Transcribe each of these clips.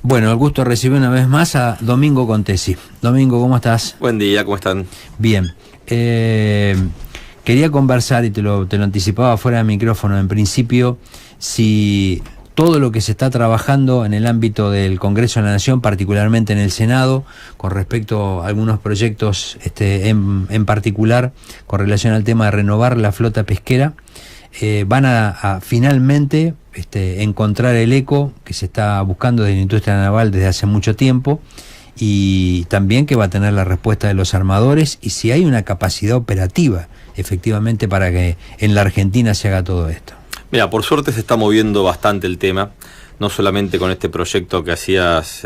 Bueno, el gusto de recibir una vez más a Domingo Contesi. Domingo, ¿cómo estás? Buen día, ¿cómo están? Bien. Quería conversar, y te lo anticipaba fuera de micrófono, en principio, si todo lo que se está trabajando en el ámbito del Congreso de la Nación, particularmente en el Senado, con respecto a algunos proyectos en particular, con relación al tema de renovar la flota pesquera, van a finalmente encontrar el eco que se está buscando desde la industria naval desde hace mucho tiempo, y también que va a tener la respuesta de los armadores, y si hay una capacidad operativa efectivamente para que en la Argentina se haga todo esto. Mira, por suerte se está moviendo bastante el tema, no solamente con este proyecto que hacías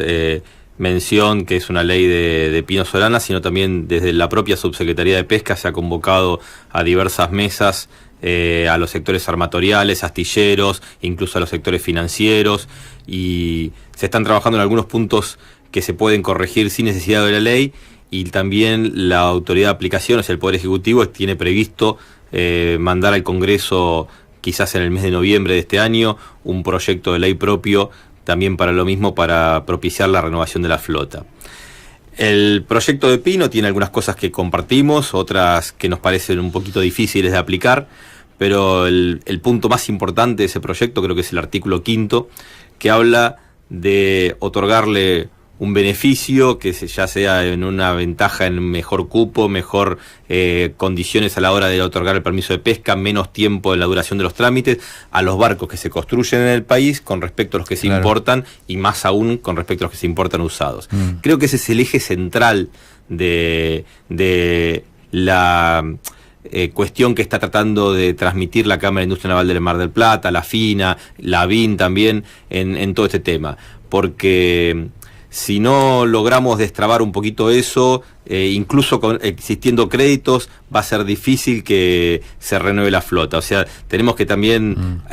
mención, que es una ley de Pino Solana, sino también desde la propia Subsecretaría de Pesca se ha convocado a diversas mesas, a los sectores armatoriales, astilleros, incluso a los sectores financieros, y se están trabajando en algunos puntos que se pueden corregir sin necesidad de la ley, y también la autoridad de aplicación, o sea, el Poder Ejecutivo, tiene previsto mandar al Congreso, quizás en el mes de noviembre de este año, un proyecto de ley propio, también para lo mismo, para propiciar la renovación de la flota. El proyecto de Pino tiene algunas cosas que compartimos, otras que nos parecen un poquito difíciles de aplicar, pero el punto más importante de ese proyecto creo que es el artículo 5, que habla de otorgarle un beneficio, que ya sea en una ventaja en mejor cupo, mejor condiciones a la hora de otorgar el permiso de pesca, menos tiempo en la duración de los trámites, a los barcos que se construyen en el país con respecto a los que se importan, y más aún con respecto a los que se importan usados. Creo que ese es el eje central de la cuestión que está tratando de transmitir la Cámara de Industria Naval del Mar del Plata, la FINA, la BIN también, en todo este tema. Porque si no logramos destrabar un poquito eso, incluso existiendo créditos, va a ser difícil que se renueve la flota. O sea, tenemos que también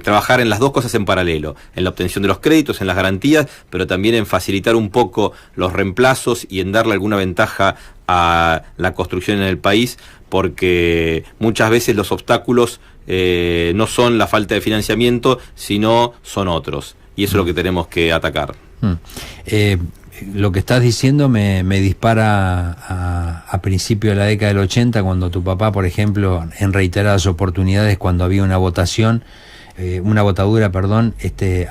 trabajar en las dos cosas en paralelo, en la obtención de los créditos, en las garantías, pero también en facilitar un poco los reemplazos y en darle alguna ventaja a la construcción en el país, porque muchas veces los obstáculos no son la falta de financiamiento, sino son otros, y eso es lo que tenemos que atacar. Lo que estás diciendo me dispara a principio de la década del 80, cuando tu papá, por ejemplo, en reiteradas oportunidades, cuando había una votadura,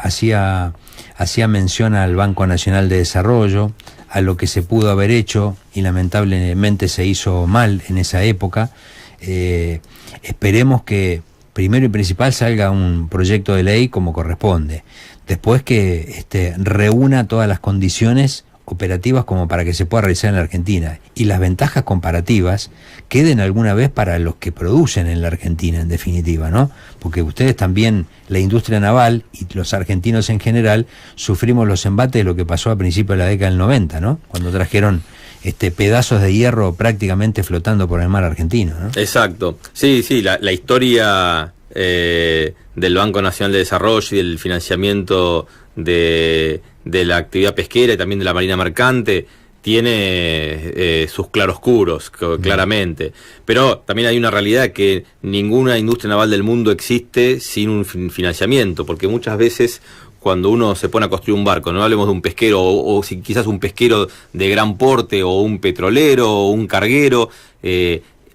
hacía mención al Banco Nacional de Desarrollo, a lo que se pudo haber hecho, y lamentablemente se hizo mal en esa época. Esperemos que primero y principal salga un proyecto de ley como corresponde, después que reúna todas las condiciones operativas como para que se pueda realizar en la Argentina, y las ventajas comparativas queden alguna vez para los que producen en la Argentina, en definitiva, ¿no? Porque ustedes también, la industria naval y los argentinos en general, sufrimos los embates de lo que pasó a principios de la década del 90, ¿no? Cuando trajeron pedazos de hierro prácticamente flotando por el mar argentino, ¿no? Exacto. Sí, la historia del Banco Nacional de Desarrollo y del financiamiento de la actividad pesquera y también de la marina mercante tiene sus claroscuros, claramente. Pero también hay una realidad, que ninguna industria naval del mundo existe sin un financiamiento, porque muchas veces cuando uno se pone a construir un barco, no hablemos de un pesquero, o si quizás un pesquero de gran porte, o un petrolero, o un carguero,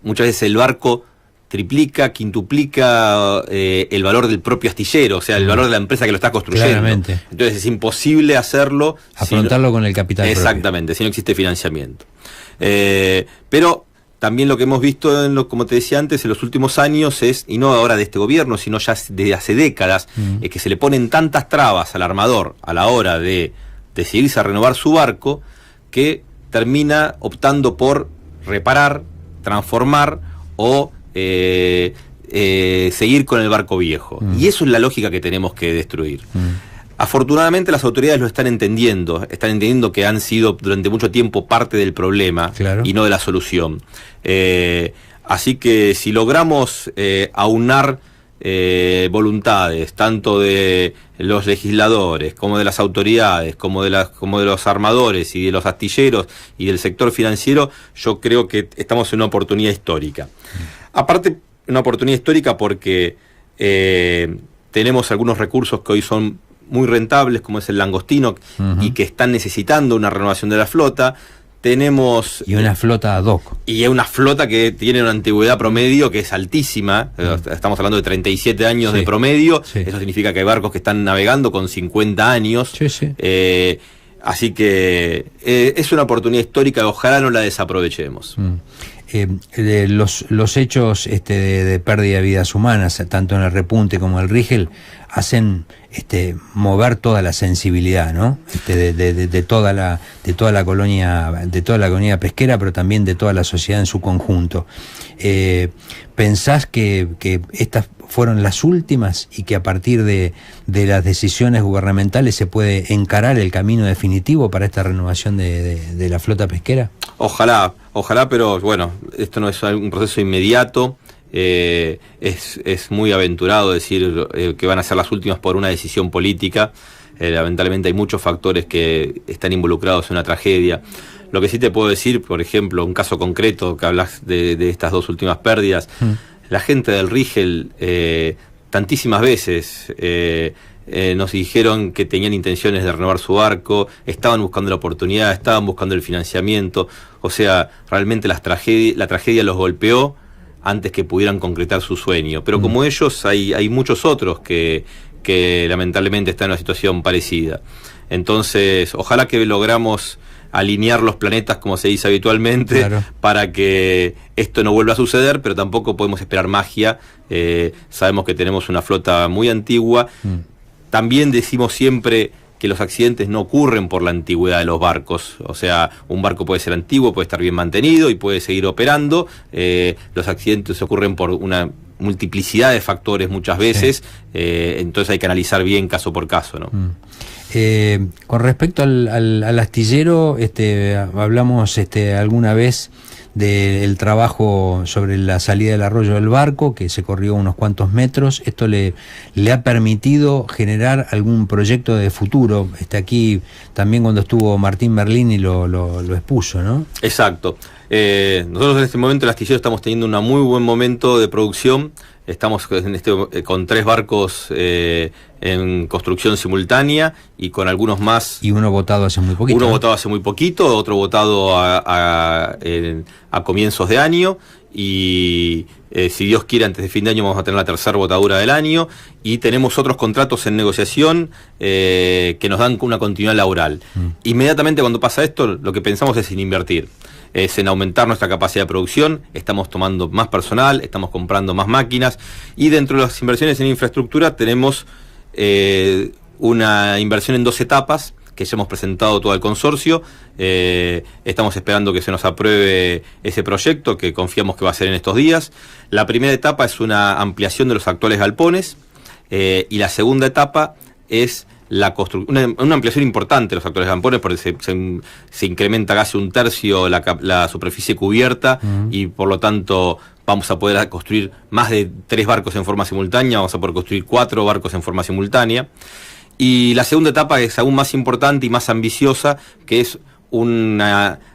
muchas veces el barco triplica, quintuplica el valor del propio astillero, o sea, el valor de la empresa que lo está construyendo. Claramente. Entonces es imposible hacerlo. Afrontarlo con el capital exactamente, propio, si no existe financiamiento. Pero también lo que hemos visto, como te decía antes, en los últimos años es, y no ahora de este gobierno, sino ya desde hace décadas, es que se le ponen tantas trabas al armador a la hora de decidirse a renovar su barco, que termina optando por reparar, transformar o seguir con el barco viejo. Y eso es la lógica que tenemos que destruir. Afortunadamente las autoridades lo están entendiendo que han sido durante mucho tiempo parte del problema, claro, y no de la solución. Así que si logramos aunar voluntades, tanto de los legisladores, como de las autoridades, como de los armadores y de los astilleros y del sector financiero, yo creo que estamos en una oportunidad histórica. Aparte, una oportunidad histórica porque tenemos algunos recursos que hoy son muy rentables, como es el langostino, y que están necesitando una renovación de la flota. Tenemos... Y una flota ad hoc. Y es una flota que tiene una antigüedad promedio que es altísima. Estamos hablando de 37 años de promedio. Eso significa que hay barcos que están navegando con 50 años. Así que es una oportunidad histórica, ojalá no la desaprovechemos. Los hechos de pérdida de vidas humanas, tanto en el Repunte como en el Rigel, hacen mover toda la sensibilidad, ¿no? De toda la colonia pesquera, pero también de toda la sociedad en su conjunto. ¿Pensás que estas fueron las últimas y que a partir de las decisiones gubernamentales se puede encarar el camino definitivo para esta renovación de la flota pesquera? Ojalá, pero bueno, esto no es un proceso inmediato. Es muy aventurado decir que van a ser las últimas por una decisión política. Lamentablemente hay muchos factores que están involucrados en una tragedia. Lo que sí te puedo decir, por ejemplo, un caso concreto que hablas de estas dos últimas pérdidas, la gente del Rigel tantísimas veces nos dijeron que tenían intenciones de renovar su barco, estaban buscando la oportunidad, estaban buscando el financiamiento. O sea, realmente la tragedia los golpeó antes que pudieran concretar su sueño. Pero como ellos, hay muchos otros que lamentablemente están en una situación parecida. Entonces, ojalá que logramos alinear los planetas, como se dice habitualmente, para que esto no vuelva a suceder, pero tampoco podemos esperar magia. Sabemos que tenemos una flota muy antigua. También decimos siempre que los accidentes no ocurren por la antigüedad de los barcos. O sea, un barco puede ser antiguo, puede estar bien mantenido y puede seguir operando. Los accidentes ocurren por una multiplicidad de factores muchas veces. Entonces hay que analizar bien caso por caso, ¿no? Con respecto al astillero, hablamos alguna vez del trabajo sobre la salida del arroyo del barco, que se corrió unos cuantos metros. Esto le ha permitido generar algún proyecto de futuro. Aquí también cuando estuvo Martín Merlini lo expuso, ¿no? Exacto. Nosotros en este momento el astillero estamos teniendo un muy buen momento de producción. Estamos con 3 barcos en construcción simultánea y con algunos más. Y uno votado hace muy poquito. Uno votado hace muy poquito, otro votado a comienzos de año. Y si Dios quiere, antes de fin de año vamos a tener la tercera votadura del año. Y tenemos otros contratos en negociación que nos dan una continuidad laboral. Inmediatamente cuando pasa esto, lo que pensamos es en invertir. Es en aumentar nuestra capacidad de producción, estamos tomando más personal, estamos comprando más máquinas, y dentro de las inversiones en infraestructura tenemos una inversión en 2 etapas que ya hemos presentado todo al consorcio. Estamos esperando que se nos apruebe ese proyecto, que confiamos que va a ser en estos días. La primera etapa es una ampliación de los actuales galpones, y la segunda etapa es una ampliación importante de los actuales galpones, porque se incrementa casi 1/3 la superficie cubierta, y por lo tanto vamos a poder construir más de 3 barcos en forma simultánea, vamos a poder construir 4 barcos en forma simultánea. Y la segunda etapa es aún más importante y más ambiciosa, que es un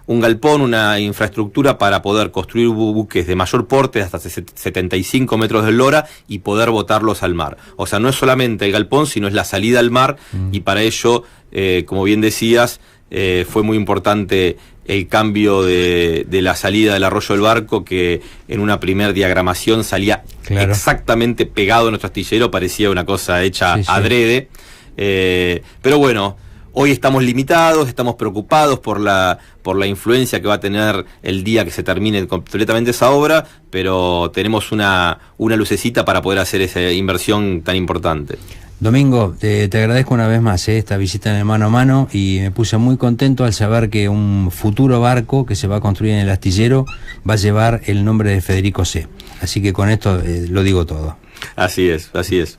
galpón, una infraestructura para poder construir buques de mayor porte, hasta 75 metros de eslora, y poder botarlos al mar. O sea, no es solamente el galpón, sino es la salida al mar, y para ello, como bien decías, fue muy importante el cambio de la salida del arroyo del barco, que en una primer diagramación salía exactamente pegado a nuestro astillero, parecía una cosa hecha adrede. Pero bueno, hoy estamos limitados, estamos preocupados por la influencia que va a tener el día que se termine completamente esa obra, pero tenemos una lucecita para poder hacer esa inversión tan importante. Domingo, te agradezco una vez más esta visita en el mano a mano, y me puse muy contento al saber que un futuro barco que se va a construir en el astillero va a llevar el nombre de Federico C. Así que con esto lo digo todo. Así es, así es.